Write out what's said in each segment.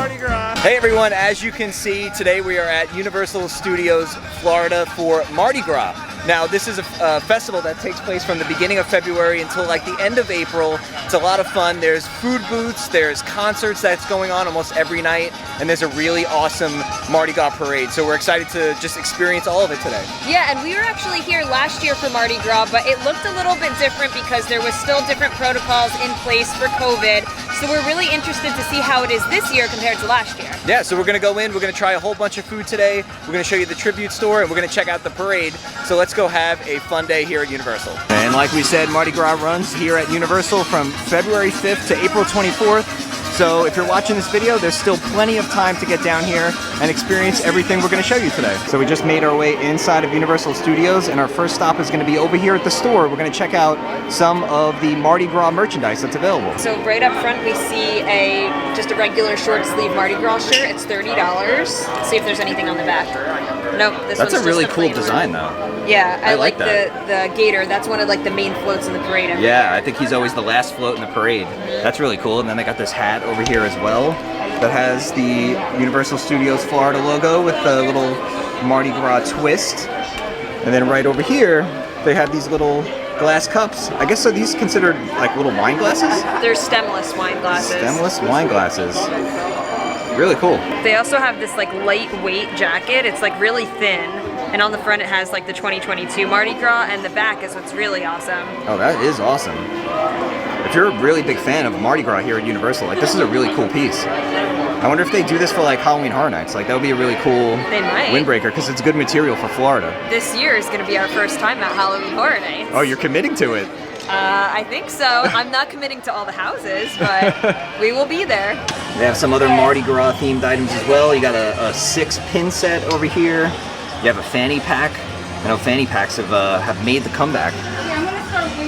Mardi Gras. Hey everyone, as you can see, today we are at Universal Studios Florida for Mardi Gras. Now this is a festival that takes place from the beginning of February until like the end of April. It's a lot of fun. There's food booths, there's concerts that's going on almost every night, and there's a really awesome Mardi Gras parade. So we're excited to just experience all of it today. Yeah, and we were actually here last year for Mardi Gras, but it looked a little bit different because there was still different protocols in place for COVID. So we're really interested to see how it is this year compared to last year. Yeah, so we're gonna go in, we're gonna try a whole bunch of food today. We're gonna show you the tribute store, and we're gonna check out the parade. So let's go have a fun day here at Universal. And like we said, Mardi Gras runs here at Universal from February 5th to April 24th. So if you're watching this video, there's still plenty of time to get down here and experience everything we're gonna show you today. So we just made our way inside of Universal Studios, and our first stop is gonna be over here at the store. We're gonna check out some of the Mardi Gras merchandise that's available. So right up front we see just a regular short sleeve Mardi Gras shirt. It's $30. See if there's anything on the back. Nope, this That's one's a really just cool plain design though. Yeah, I like that. the gator. That's one of like the main floats in the parade. Yeah, I think he's always the last float in the parade. That's really cool. And then they got this hat over here as well that has the Universal Studios Florida logo with the little Mardi Gras twist. And then right over here, they have these little glass cups. I guess, are these considered like little wine glasses? They're stemless wine glasses. Stemless wine glasses. Really cool. They also have this like lightweight jacket. It's like really thin. And on the front it has like the 2022 Mardi Gras, and the back is what's really awesome. Oh, that is awesome. If you're a really big fan of Mardi Gras here at Universal, like this is a really cool piece. I wonder if they do this for like Halloween Horror Nights. Like that would be a really cool windbreaker because it's good material for Florida. This year is going to be our first time at Halloween Horror Nights. Oh, you're committing to it. I think so. I'm not committing to all the houses, but we will be there. They have some other Mardi Gras themed items as well. You got a 6-pin set over here. You have a fanny pack. I know fanny packs have made the comeback.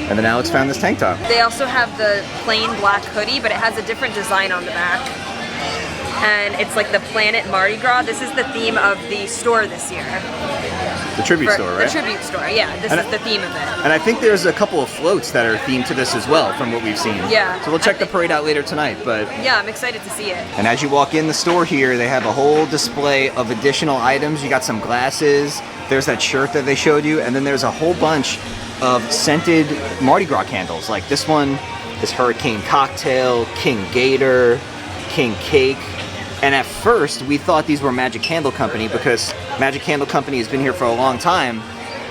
And then Alex found this tank top. They also have the plain black hoodie, but it has a different design on the back. And it's like the Planet Mardi Gras. This is the theme of the store this year. The tribute store, right? The tribute store, yeah. This is the theme of it. And I think there's a couple of floats that are themed to this as well, from what we've seen. Yeah. So we'll check the parade out later tonight, but... Yeah, I'm excited to see it. And as you walk in the store here, they have a whole display of additional items. You got some glasses, there's that shirt that they showed you, and then there's a whole bunch of scented Mardi Gras candles. Like this one is Hurricane Cocktail, King Gator, King Cake. And at first, we thought these were Magic Candle Company because Magic Candle Company has been here for a long time.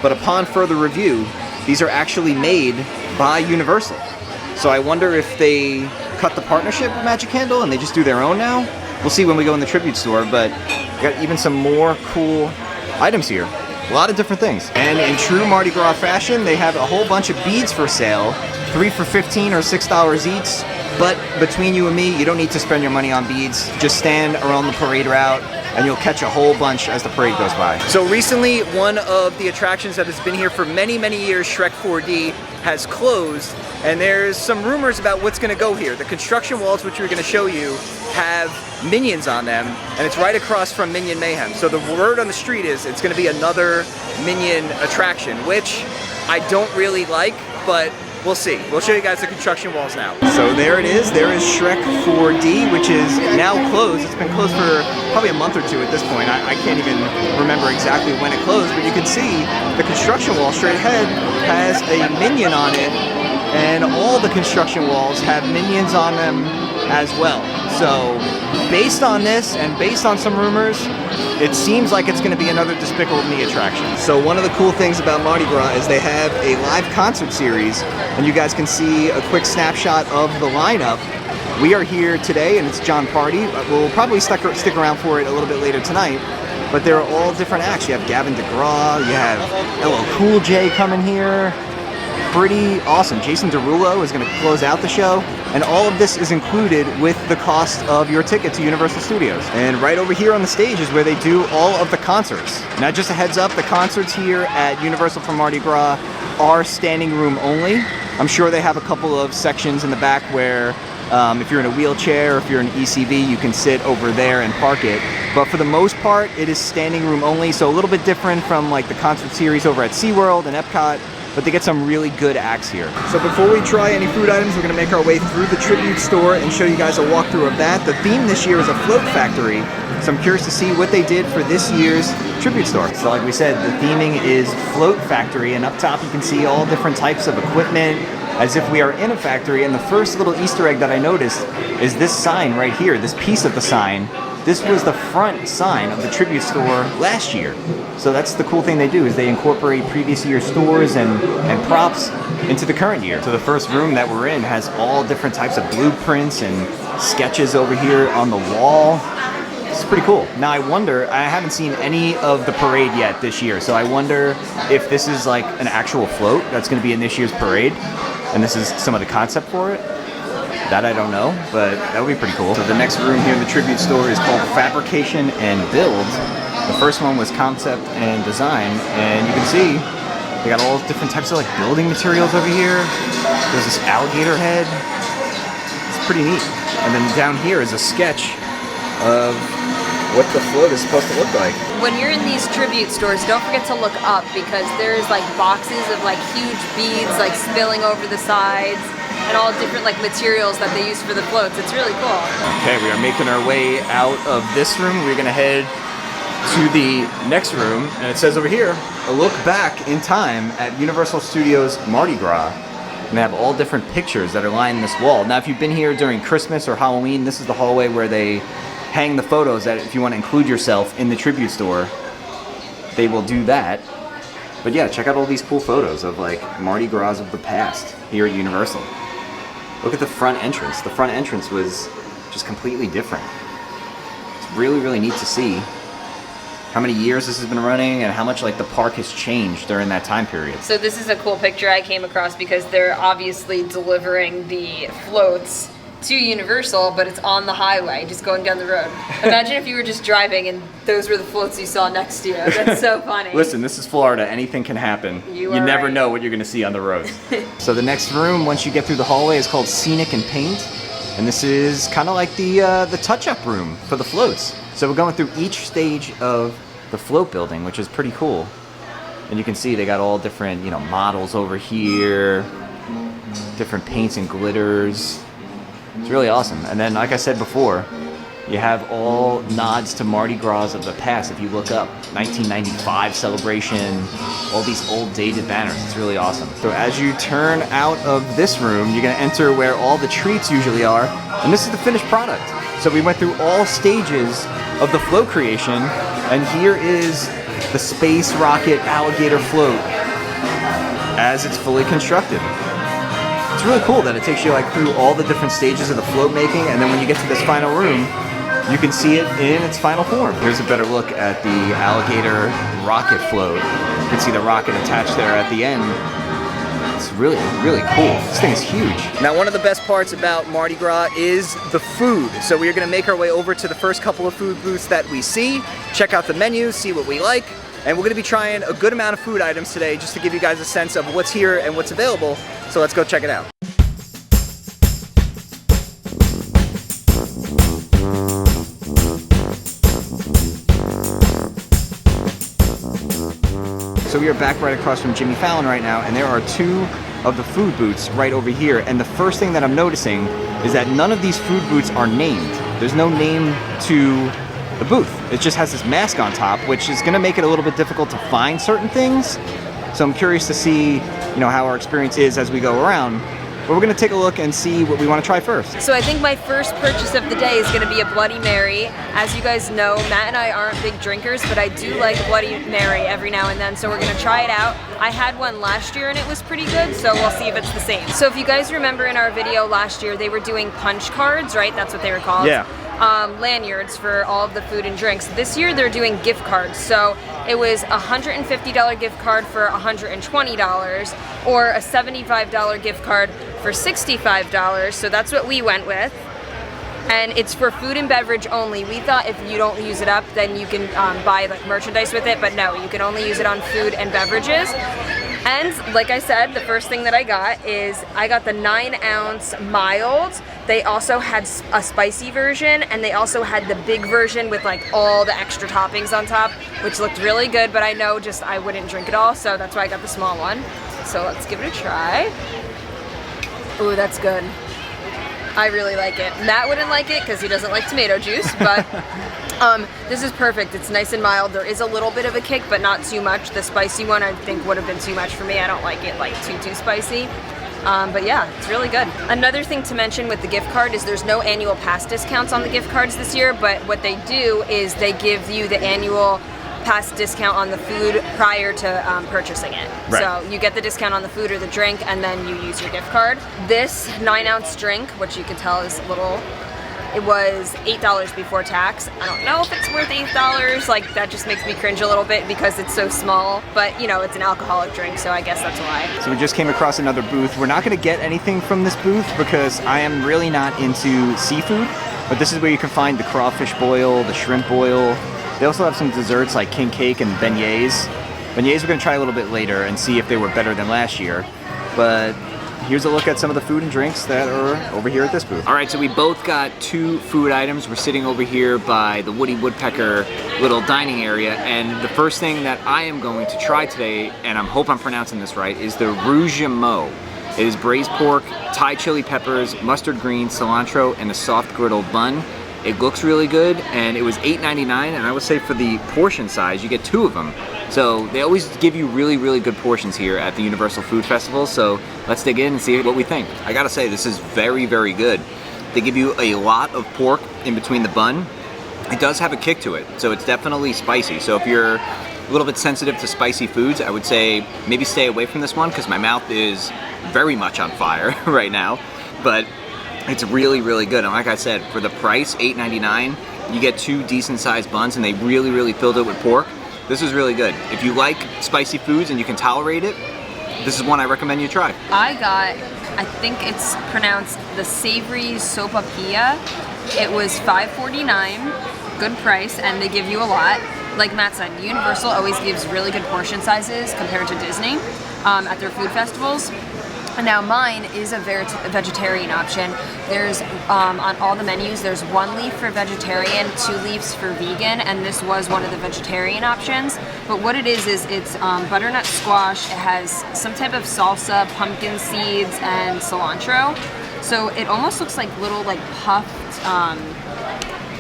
But upon further review, these are actually made by Universal. So I wonder if they cut the partnership with Magic Candle and they just do their own now. We'll see when we go in the tribute store, but we got even some more cool items here. A lot of different things. And in true Mardi Gras fashion, they have a whole bunch of beads for sale. 3 for $15 or $6 each. But between you and me, you don't need to spend your money on beads. Just stand around the parade route and you'll catch a whole bunch as the parade goes by. So recently, one of the attractions that has been here for many, many years, Shrek 4D, has closed. And there's some rumors about what's gonna go here. The construction walls, which we're gonna show you, have Minions on them, and it's right across from Minion Mayhem. So the word on the street is it's gonna be another Minion attraction, which I don't really like, but we'll see. We'll show you guys the construction walls now. So there it is. There is Shrek 4D, which is now closed. It's been closed for probably a month or two at this point. I can't even remember exactly when it closed, but you can see the construction wall straight ahead has a Minion on it, and all the construction walls have Minions on them as well. So based on this and based on some rumors, it seems like it's going to be another Despicable Me attraction. So one of the cool things about Mardi Gras is they have a live concert series, and you guys can see a quick snapshot of the lineup. We are here today, and it's John Party. We'll probably stick around for it a little bit later tonight, but there are all different acts. You have Gavin DeGraw, you have LL Cool J coming here. Pretty awesome. Jason Derulo is going to close out the show, and all of this is included with the cost of your ticket to Universal Studios. And right over here on the stage is where they do all of the concerts. Now just a heads up, the concerts here at Universal for Mardi Gras are standing room only. I'm sure they have a couple of sections in the back where if you're in a wheelchair or if you're in ECV, you can sit over there and park it. But for the most part, it is standing room only, so a little bit different from like the concert series over at SeaWorld and Epcot. but they get some really good acts here. So before we try any food items, we're gonna make our way through the tribute store and show you guys a walkthrough of that. The theme this year is a float factory, so I'm curious to see what they did for this year's tribute store. So like we said, the theming is float factory, and up top you can see all different types of equipment, as if we are in a factory. And the first little Easter egg that I noticed is this sign right here, this piece of the sign. This was the front sign of the tribute store last year. So that's the cool thing they do, is they incorporate previous year stores and props into the current year. So the first room that we're in has all different types of blueprints and sketches over here on the wall. It's pretty cool. Now I wonder, I haven't seen any of the parade yet this year, so I wonder if this is like an actual float that's gonna be in this year's parade, and this is some of the concept for it. That I don't know, but that would be pretty cool. So the next room here in the tribute store is called Fabrication and Build. The first one was Concept and Design, and you can see they got all different types of like building materials over here. There's this alligator head. It's pretty neat. And then down here is a sketch of what the float is supposed to look like. When you're in these tribute stores, don't forget to look up, because there's like boxes of like huge beads like spilling over the sides, and all different like materials that they use for the floats. It's really cool. Okay, we are making our way out of this room. We're gonna head to the next room, and it says over here, a look back in time at Universal Studios Mardi Gras. And they have all different pictures that are lining this wall. Now, if you've been here during Christmas or Halloween, this is the hallway where they hang the photos that if you want to include yourself in the tribute store, they will do that. But yeah, check out all these cool photos of like Mardi Gras of the past here at Universal. Look at the front entrance. The front entrance was just completely different. It's really, really neat to see how many years this has been running and how much like the park has changed during that time period. So this is a cool picture I came across because they're obviously delivering the floats to Universal, but it's on the highway, just going down the road. Imagine if you were just driving and those were the floats you saw next to you. That's so funny. Listen, this is Florida. Anything can happen. You never know what you're going to see on the road. So the next room, once you get through the hallway, is called Scenic and Paint. And this is kind of like the touch-up room for the floats. So we're going through each stage of the float building, which is pretty cool. And you can see they got all different, models over here, different paints and glitters. It's really awesome. And then, like I said before, you have all nods to Mardi Gras of the past. If you look up, 1995 celebration, all these old dated banners. It's really awesome. So as you turn out of this room, you're gonna enter where all the treats usually are, and this is the finished product. So we went through all stages of the float creation, and here is the Space Rocket Alligator Float as it's fully constructed. It's really cool that it takes you like through all the different stages of the float making, and then when you get to this final room, you can see it in its final form. Here's a better look at the alligator rocket float. You can see the rocket attached there at the end. It's really, really cool. This thing is huge. Now, one of the best parts about Mardi Gras is the food. So we are gonna make our way over to the first couple of food booths that we see, check out the menu, see what we like, and we're gonna be trying a good amount of food items today just to give you guys a sense of what's here and what's available. So let's go check it out. So we are back right across from Jimmy Fallon right now, and there are two of the food booths right over here. And the first thing that I'm noticing is that none of these food booths are named. There's no name to the booth. It just has this mask on top, which is gonna make it a little bit difficult to find certain things. So I'm curious to see, how our experience is as we go around. But we're gonna take a look and see what we wanna try first. So I think my first purchase of the day is gonna be a Bloody Mary. As you guys know, Matt and I aren't big drinkers, but I do like a Bloody Mary every now and then, so we're gonna try it out. I had one last year and it was pretty good, so we'll see if it's the same. So if you guys remember in our video last year, they were doing punch cards, right? That's what they were called. Yeah. Lanyards for all of the food and drinks. This year they're doing gift cards, so it was a $150 gift card for $120 or a $75 gift card for $65, so that's what we went with. And it's for food and beverage only. We thought if you don't use it up, then you can buy like merchandise with it, but no, you can only use it on food and beverages. And like I said, the first thing that I got is I got the 9-ounce mild. They also had a spicy version, and they also had the big version with like all the extra toppings on top, which looked really good, but I know I wouldn't drink it all, so that's why I got the small one. So let's give it a try. Ooh, that's good. I really like it. Matt wouldn't like it because he doesn't like tomato juice, but this is perfect. It's nice and mild. There is a little bit of a kick, but not too much. The spicy one I think would have been too much for me. I don't like it like too spicy. But yeah, it's really good. Another thing to mention with the gift card is there's no annual pass discounts on the gift cards this year, but what they do is they give you the annual pass discount on the food prior to purchasing it. Right. So you get the discount on the food or the drink, and then you use your gift card. This 9-ounce drink, which you can tell is a little, it was $8 before tax. I don't know if it's worth $8. Like, that just makes me cringe a little bit because it's so small, but you know, it's an alcoholic drink, so I guess that's why. So we just came across another booth. We're not gonna get anything from this booth because I am really not into seafood, but this is where you can find the crawfish boil, the shrimp boil. They also have some desserts like king cake and beignets. Beignets we're gonna try a little bit later and see if they were better than last year. But here's a look at some of the food and drinks that are over here at this booth. All right, so we both got 2 food items. We're sitting over here by the Woody Woodpecker little dining area, and the first thing that I am going to try today, and I hope I'm pronouncing this right, is the rougemont. It is braised pork, Thai chili peppers, mustard greens, cilantro, and a soft griddle bun. It looks really good, and it was $8.99, and I would say for the portion size, you get 2 of them. So they always give you really, really good portions here at the Universal Food Festival, so let's dig in and see what we think. I gotta say, this is very, very good. They give you a lot of pork in between the bun. It does have a kick to it, so it's definitely spicy. So if you're a little bit sensitive to spicy foods, I would say maybe stay away from this one, because my mouth is very much on fire right now. But it's really, really good. And like I said, for the price, $8.99, you get 2 decent sized buns, and they really, really filled it with pork. This is really good. If you like spicy foods and you can tolerate it, this is one I recommend you try. I got, I think it's pronounced the savory sopapilla. It was $5.49, good price, and they give you a lot. Like Matt said, Universal always gives really good portion sizes compared to Disney at their food festivals. And now mine is a vegetarian option. There's, on all the menus, there's 1 leaf for vegetarian, 2 leaves for vegan, and this was one of the vegetarian options. But what it is it's butternut squash, it has some type of salsa, pumpkin seeds, and cilantro. So it almost looks like little like puffed,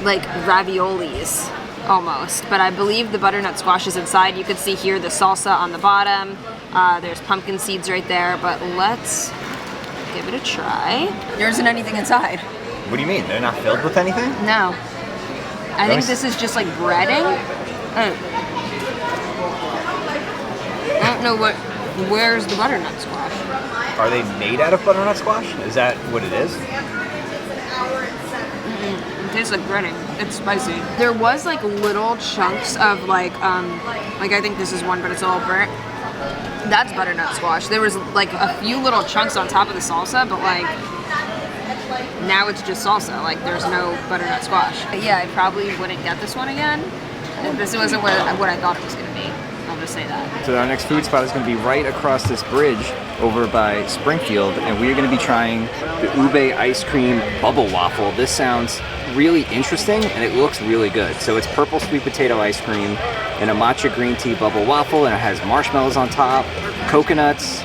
like raviolis almost. But I believe the butternut squash is inside. You can see here the salsa on the bottom. There's pumpkin seeds right there, but let's give it a try. There isn't anything inside. What do you mean? They're not filled with anything? No. I think this is just like breading. I don't know where's the butternut squash? Are they made out of butternut squash? Is that what it is? It tastes like breading. It's spicy. There was like little chunks of like I think this is one, but it's all burnt. That's butternut squash. There was like a few little chunks on top of the salsa, but like now it's just salsa. Like there's no butternut squash. But yeah, I probably wouldn't get this one again. This wasn't what I thought it was gonna be. I'll just say that. So our next food spot is going to be right across this bridge over by Springfield, and we are going to be trying the ube ice cream bubble waffle. This sounds really interesting, and it looks really good. So it's purple sweet potato ice cream and a matcha green tea bubble waffle, and it has marshmallows on top, coconuts.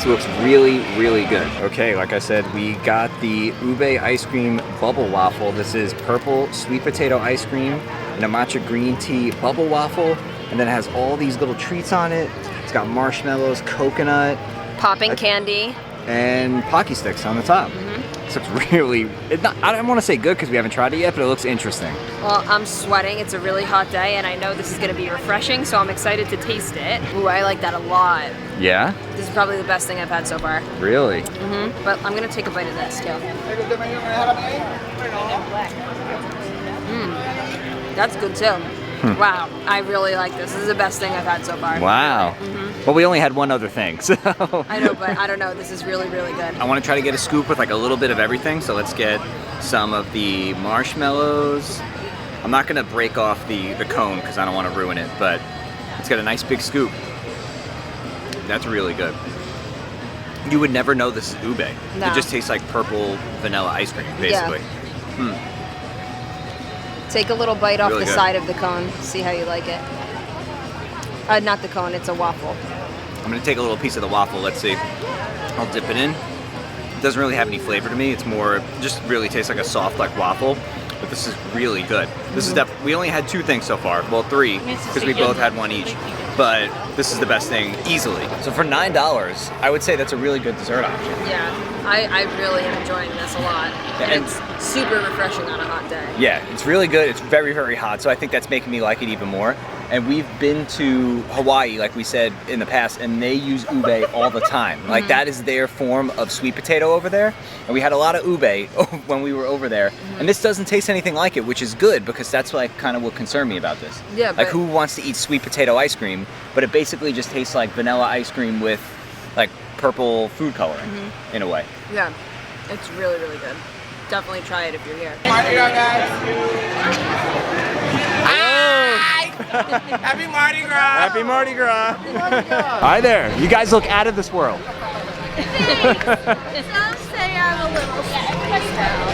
So it looks really, really good. Okay, like I said, we got the ube ice cream bubble waffle. This is purple sweet potato ice cream and a matcha green tea bubble waffle. And then it has all these little treats on it. It's got marshmallows, coconut, popping candy, and Pocky sticks on the top. So it's really, I don't want to say good because we haven't tried it yet, but it looks interesting. Well, I'm sweating. It's a really hot day, and I know this is going to be refreshing, so I'm excited to taste it. Ooh, I like that a lot. Yeah? This is probably the best thing I've had so far. Really? But I'm going to take a bite of this, too. That's good, too. Wow, I really like this. This is the best thing I've had so far. Wow. Well, we only had one other thing, so. I know, but I don't know. This is really, really good. I want to try to get a scoop with like a little bit of everything, so let's get some of the marshmallows. I'm not going to break off the cone because I don't want to ruin it, but let's get a nice big scoop. That's really good. You would never know this is ube. No. It just tastes like purple vanilla ice cream, basically. Yeah. Take a little bite off Really the good. side of the cone. See how you like it. Not the cone, it's a waffle. I'm gonna take a little piece of the waffle. Let's see. I'll dip it in. It doesn't really have any flavor to me. It's more, just really tastes like a soft like waffle. But this is really good. This is we only had 2 things so far. Well, 3, because we both had 1 each. But this is the best thing easily. So for $9, I would say that's a really good dessert option. Yeah, I really am enjoying this a lot. And it's super refreshing on a hot day. Yeah, it's really good. It's very, very hot. So I think that's making me like it even more. And we've been to Hawaii, like we said in the past, and they use ube all the time. Like that is their form of sweet potato over there. And we had a lot of ube when we were over there. And this doesn't taste anything like it, which is good because that's like kind of what concerned me about this. Yeah, like who wants to eat sweet potato ice cream? But it basically just tastes like vanilla ice cream with like purple food coloring in a way. Yeah, it's really, really good. Definitely try it if you're here. Mardi Gras, guys! Happy Mardi Gras! Happy Mardi Gras! Hi there. You guys look out of this world. Some say I'm a little stressed out.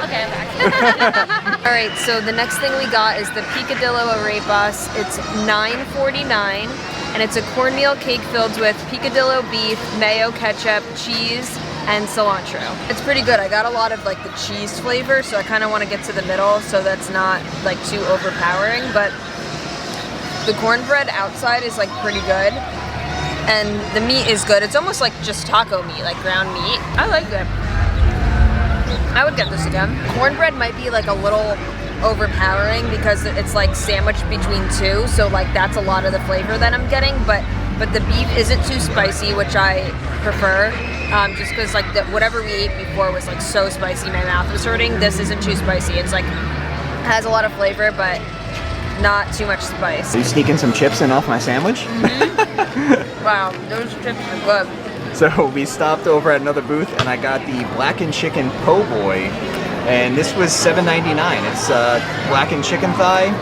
Okay, I'm back. All right, so the next thing we got is the Picadillo Array bus. It's $9.49, and it's a cornmeal cake filled with picadillo beef, mayo, ketchup, cheese, and cilantro. It's pretty good. I got a lot of like the cheese flavor, so I kind of want to get to the middle so that's not like too overpowering, but the cornbread outside is like pretty good. And the meat is good. It's almost like just taco meat, like ground meat. I like it. I would get this again. Cornbread might be like a little overpowering because it's like sandwiched between 2, so like that's a lot of the flavor that I'm getting, but the beef isn't too spicy, which I prefer. Just because like whatever we ate before was like so spicy, my mouth was hurting. This isn't too spicy. It's like has a lot of flavor, but not too much spice. Are you sneaking some chips in off my sandwich? Wow, those chips are good. So we stopped over at another booth and I got the Blackened Chicken Po Boy, and this was $7.99. It's blackened chicken thigh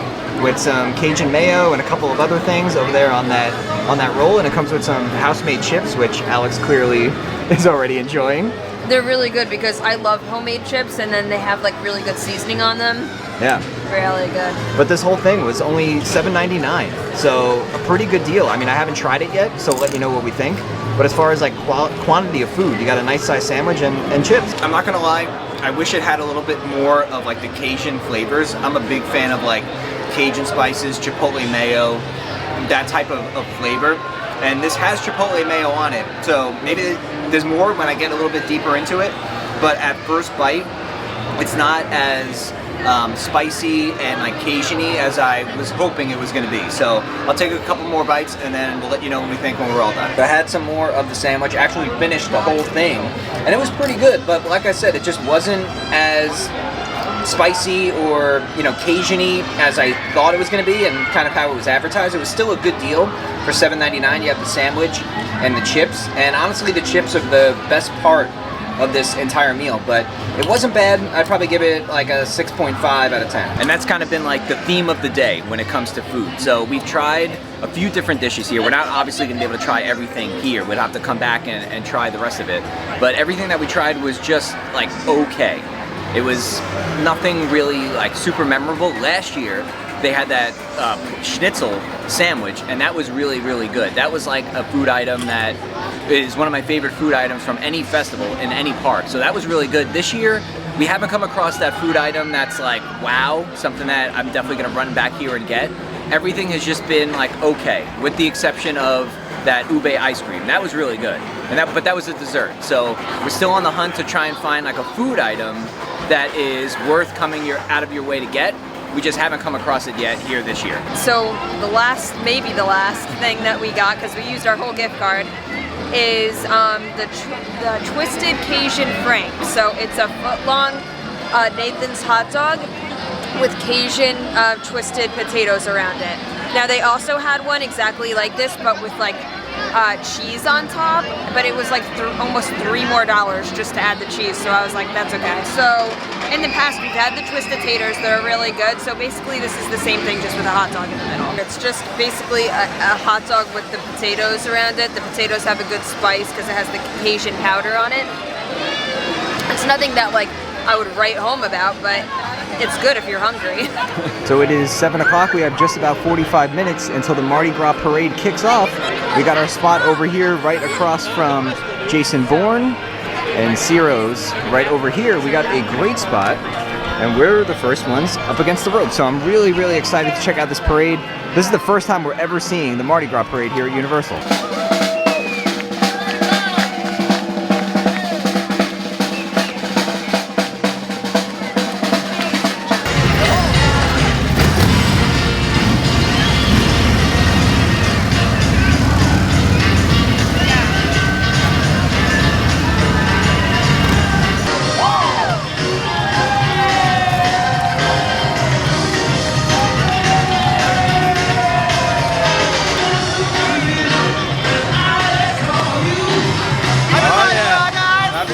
with some Cajun mayo and a couple of other things over there on that roll, and it comes with some house-made chips, which Alex clearly is already enjoying. They're really good because I love homemade chips, and then they have like really good seasoning on them. Yeah. Really good. But this whole thing was only $7.99, so a pretty good deal. I mean, I haven't tried it yet, so let you know what we think. But as far as like quantity of food, you got a nice size sandwich and chips. I'm not gonna lie, I wish it had a little bit more of like the Cajun flavors. I'm a big fan of like Cajun spices, chipotle mayo, that type of flavor. And this has chipotle mayo on it, so maybe there's more when I get a little bit deeper into it. But at first bite, it's not as spicy and like Cajun-y as I was hoping it was going to be. So I'll take a couple more bites and then we'll let you know what we think when we're all done. I had some more of the sandwich, actually finished the whole thing, and it was pretty good, but like I said, it just wasn't as spicy or, you know, Cajun-y as I thought it was going to be and kind of how it was advertised. It was still a good deal for $7.99. You have the sandwich and the chips, and honestly the chips are the best part of this entire meal, but it wasn't bad. I'd probably give it like a 6.5 out of 10. And that's kind of been like the theme of the day when it comes to food. So we've tried a few different dishes here. We're not obviously gonna be able to try everything here. We'd have to come back and try the rest of it. But everything that we tried was just like okay. It was nothing really like super memorable. Last year, they had that schnitzel sandwich, and that was really, really good. That was like a food item that is one of my favorite food items from any festival in any park. So that was really good. This year, we haven't come across that food item that's like, wow, something that I'm definitely gonna run back here and get. Everything has just been like okay, with the exception of that ube ice cream. That was really good. But that was a dessert. So we're still on the hunt to try and find like a food item that is worth coming out of your way to get. We just haven't come across it yet here this year. So maybe the last thing that we got, because we used our whole gift card, is the Twisted Cajun Frank. So it's a foot-long Nathan's hot dog with Cajun twisted potatoes around it. Now they also had one exactly like this, but with like cheese on top, but it was like almost $3 more just to add the cheese, so I was like, that's okay. So in the past we've had the twisted taters that are really good, so basically this is the same thing just with a hot dog in the middle. It's just basically a hot dog with the potatoes around it. The potatoes have a good spice because it has the Cajun powder on it. It's nothing that like I would write home about, but it's good if you're hungry. So it is 7 o'clock. We have just about 45 minutes until the Mardi Gras parade kicks off. We got our spot over here right across from Jason Bourne and Ciro's. Right over here, we got a great spot. And we're the first ones up against the rope. So I'm really, really excited to check out this parade. This is the first time we're ever seeing the Mardi Gras parade here at Universal.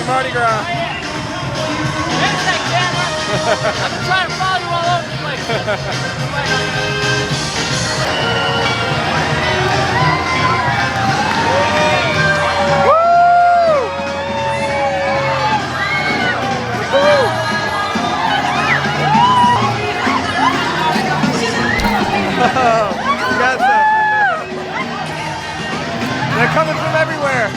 Mardi Gras. I'm trying to follow you all over the place. You got some. They're coming from everywhere.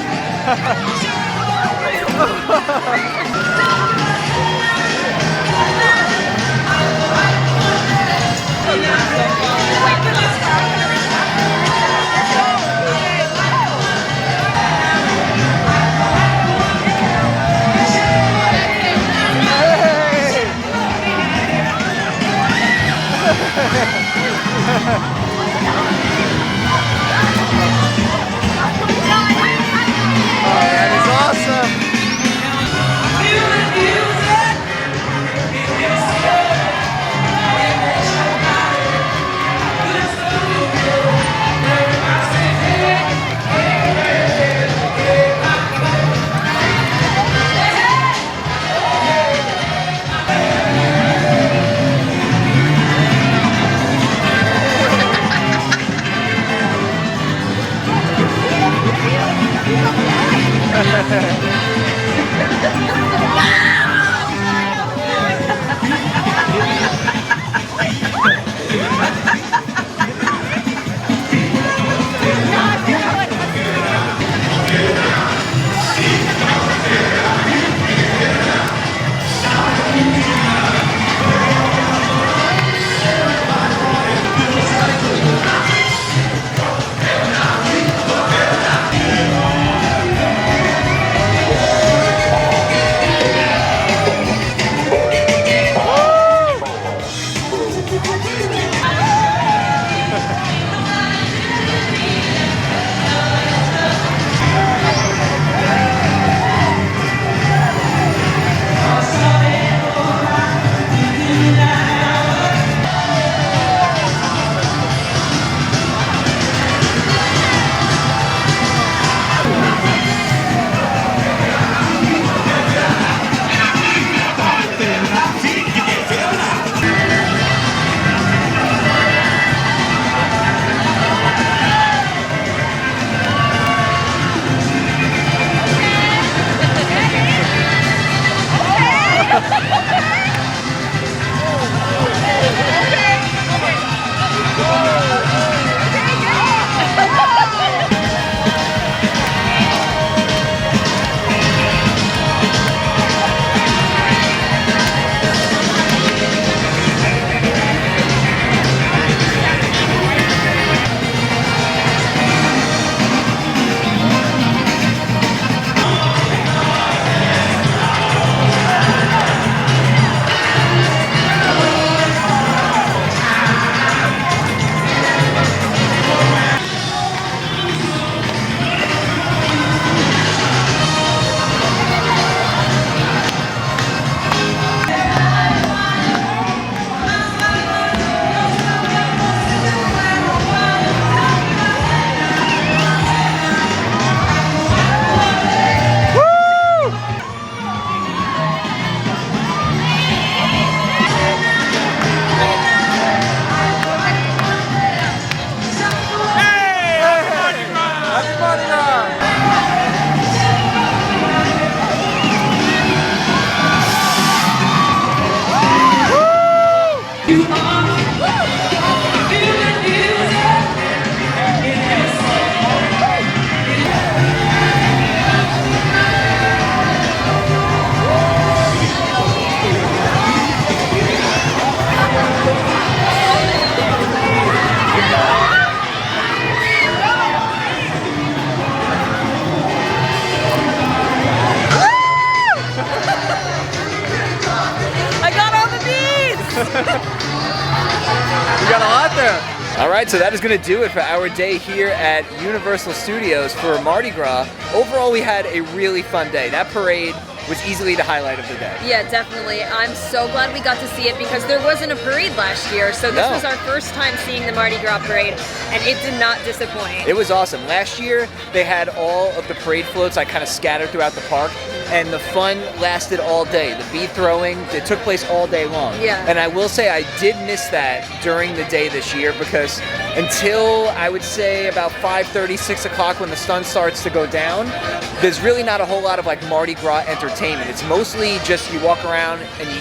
That is awesome. We got a lot there. All right, so that is going to do it for our day here at Universal Studios for Mardi Gras. Overall, we had a really fun day. That parade was easily the highlight of the day. Yeah, definitely. I'm so glad we got to see it because there wasn't a parade last year, so this was our first time seeing the Mardi Gras parade, and it did not disappoint. It was awesome. Last year, they had all of the parade floats like kind of scattered throughout the park, and the fun lasted all day. The bead throwing, it took place all day long. Yeah. And I will say I did miss that during the day this year because until I would say about 5:30, 6 o'clock when the sun starts to go down, there's really not a whole lot of like Mardi Gras entertainment. It's mostly just you walk around and you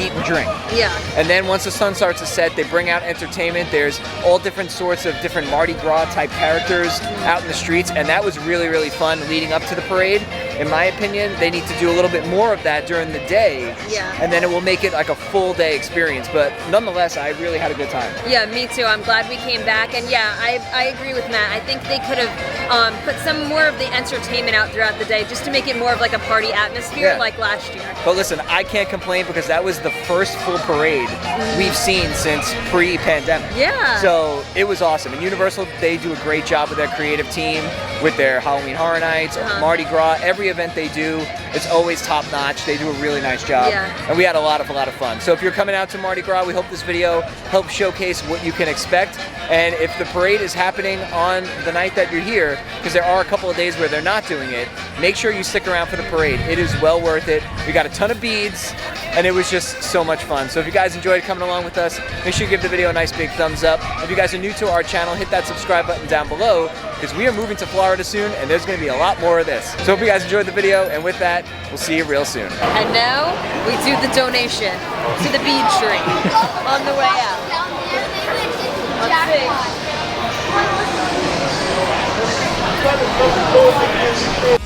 eat and drink. Yeah. And then once the sun starts to set, they bring out entertainment. There's all different sorts of different Mardi Gras type characters out in the streets, and that was really, really fun leading up to the parade. In my opinion, they need to do a little bit more of that during the day. Yeah. And then it will make it like a full day experience. But nonetheless, I really had a good time. Yeah, me too. I'm glad we came back. And yeah, I agree with Matt. I think they could have put some more of the entertainment out throughout the day just to make it more of like a party atmosphere like last year. But listen, I can't complain because that was the first full parade we've seen since pre-pandemic. Yeah. So it was awesome. And Universal, they do a great job with their creative team, with their Halloween Horror Nights, Mardi Gras. Every event they do, it's always top notch. They do a really nice job. Yeah. And we had a lot of fun. So if you're coming out to Mardi Gras, we hope this video helps showcase what you can expect. And if the parade is happening on the night that you're here, because there are a couple of days where they're not doing it, make sure you stick around for the parade. It is well worth it. We got a ton of beads, and it was just so much fun. So if you guys enjoyed coming along with us, make sure you give the video a nice big thumbs up. If you guys are new to our channel, hit that subscribe button down below, because we are moving to Florida soon, and there's going to be a lot more of this. So hope you guys enjoyed the video, and with that, we'll see you real soon. And now we do the donation to the bead tree on the way out. Let's see.